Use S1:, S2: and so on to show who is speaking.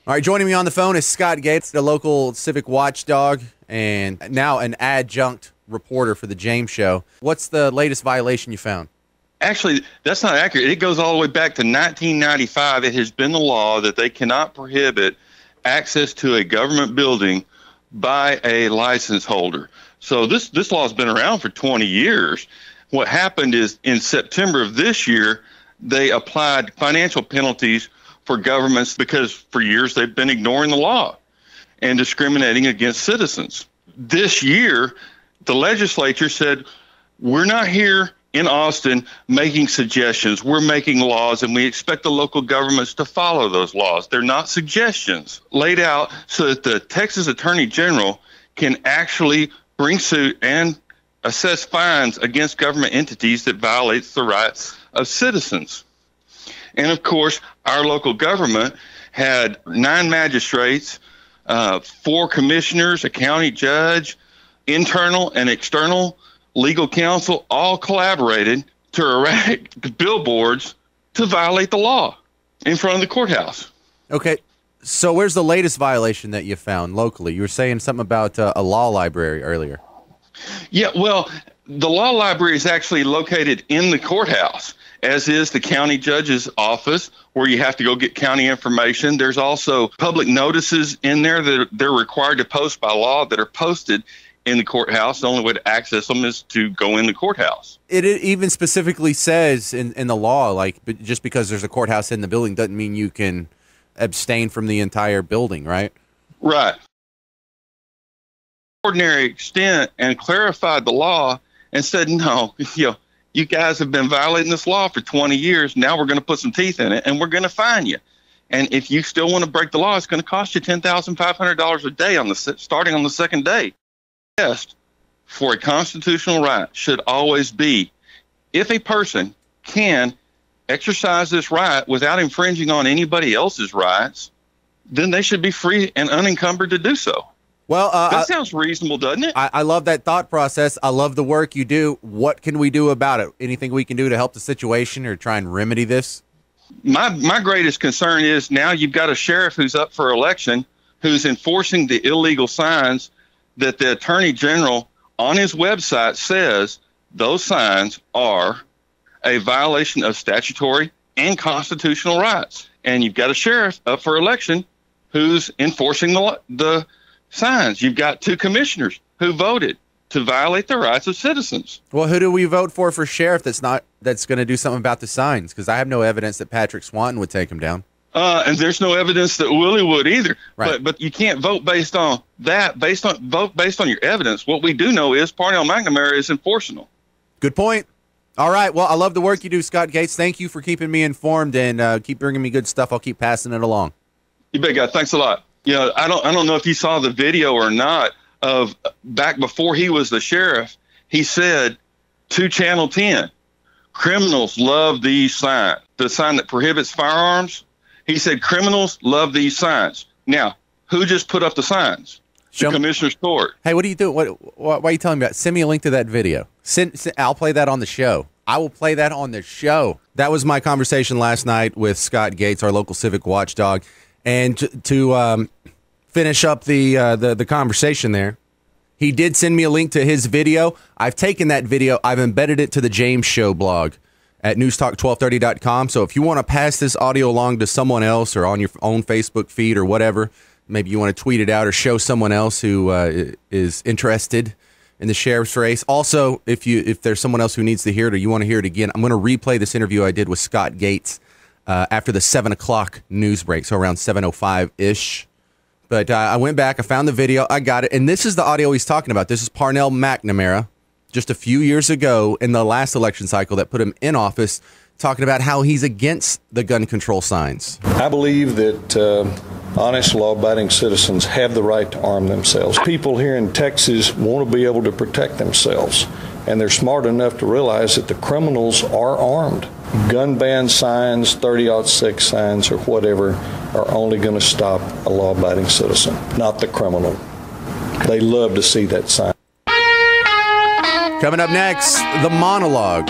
S1: All right, joining me on the phone is Scott Gates, the local civic watchdog and now an adjunct reporter for the James Show. What's the latest violation you found?
S2: Actually, that's not accurate. It goes all the way back to 1995. It has been the law that they cannot prohibit access to a government building by a license holder. So this law has been around for 20 years. What happened is in September of this year, they applied financial penalties for governments because for years they've been ignoring the law and discriminating against citizens. This year, the legislature said, we're not here in Austin making suggestions. We're making laws, and we expect the local governments to follow those laws. They're not suggestions laid out so that the Texas Attorney General can actually bring suit and assess fines against government entities that violates the rights of citizens. And of course, our local government had 9 magistrates, 4 commissioners, a county judge, internal and external legal counsel, all collaborated to erect billboards to violate the law in front of the courthouse.
S1: Okay, so where's the latest violation that you found locally? You were saying something about a law library earlier.
S2: Yeah, well, the law library is actually located in the courthouse, as is the county judge's office, where you have to go get county information. There's also public notices in there that they're required to post by law that are posted in the courthouse. The only way to access them is to go in the courthouse.
S1: It even specifically says in the law, like, just because there's a courthouse in the building doesn't mean you can abstain from the entire building, right?
S2: Right. Ordinary extent and clarified the law and said, no, you guys have been violating this law for 20 years. Now we're going to put some teeth in it, and we're going to fine you. And if you still want to break the law, it's going to cost you $10,500 a day starting on the second day. Test for a constitutional right should always be, if a person can exercise this right without infringing on anybody else's rights, then they should be free and unencumbered to do so.
S1: Well,
S2: that sounds reasonable, doesn't it?
S1: I love that thought process. I love the work you do. What can we do about it? Anything we can do to help the situation or try and remedy this?
S2: My greatest concern is now you've got a sheriff who's up for election who's enforcing the illegal signs that the Attorney General on his website says those signs are a violation of statutory and constitutional rights. And you've got a sheriff up for election who's enforcing the signs. You've got 2 commissioners who voted to violate the rights of citizens.
S1: Well, who do we vote for sheriff that's going to do something about the signs? Because I have no evidence that Patrick Swanton would take them down.
S2: And there's no evidence that Willie would either.
S1: Right.
S2: But you can't vote based on that. Vote based on your evidence. What we do know is Parnell McNamara is enforceable. Good
S1: point. All right. Well, I love the work you do, Scott Gates. Thank you for keeping me informed and keep bringing me good stuff. I'll keep passing it along.
S2: You bet, guys. Thanks a lot. I don't know if you saw the video or not of back before he was the sheriff. He said to Channel 10, criminals love these signs. The sign that prohibits firearms. He said criminals love these signs. Now, who just put up the signs? The Commissioner's Court.
S1: Hey, what are you doing? Why are you telling me about? Send me a link to that video. I'll play that on the show. I will play that on the show. That was my conversation last night with Scott Gates, our local civic watchdog. And to finish up the conversation there, he did send me a link to his video. I've taken that video. I've embedded it to the James Show blog at newstalk1230.com. So if you want to pass this audio along to someone else or on your own Facebook feed or whatever, maybe you want to tweet it out or show someone else who is interested in the sheriff's race. Also, if there's someone else who needs to hear it or you want to hear it again, I'm going to replay this interview I did with Scott Gates after the 7 o'clock news break, so around 7:05-ish. But I went back, I found the video, I got it, and this is the audio he's talking about. This is Parnell McNamara, just a few years ago in the last election cycle that put him in office, talking about how he's against the gun control signs.
S3: I believe that honest, law-abiding citizens have the right to arm themselves. People here in Texas want to be able to protect themselves, and they're smart enough to realize that the criminals are armed. Gun ban signs, 30-06 signs, or whatever are only going to stop a law-abiding citizen, not the criminal. They love to see that sign.
S1: Coming up next, the monologue.